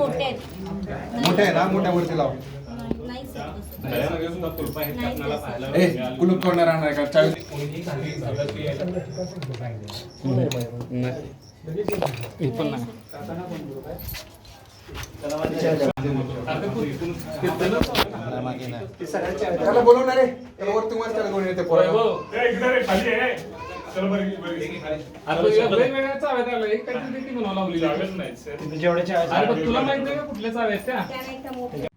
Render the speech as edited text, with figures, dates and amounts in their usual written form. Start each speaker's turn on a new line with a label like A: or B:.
A: मोठे आहे ना, मोठ्यावरती लाव. कुलूप तोडणार राहणार का? त्याला बोलवणार आहे, त्याला वरती वर त्याला घेऊन येते पोरं.
B: वेगवेगळ्या चाव्यात आलं, एक काहीतरी किती म्हणावं लावली. तुला माहित नाही का कुठल्या चाव्यात त्या?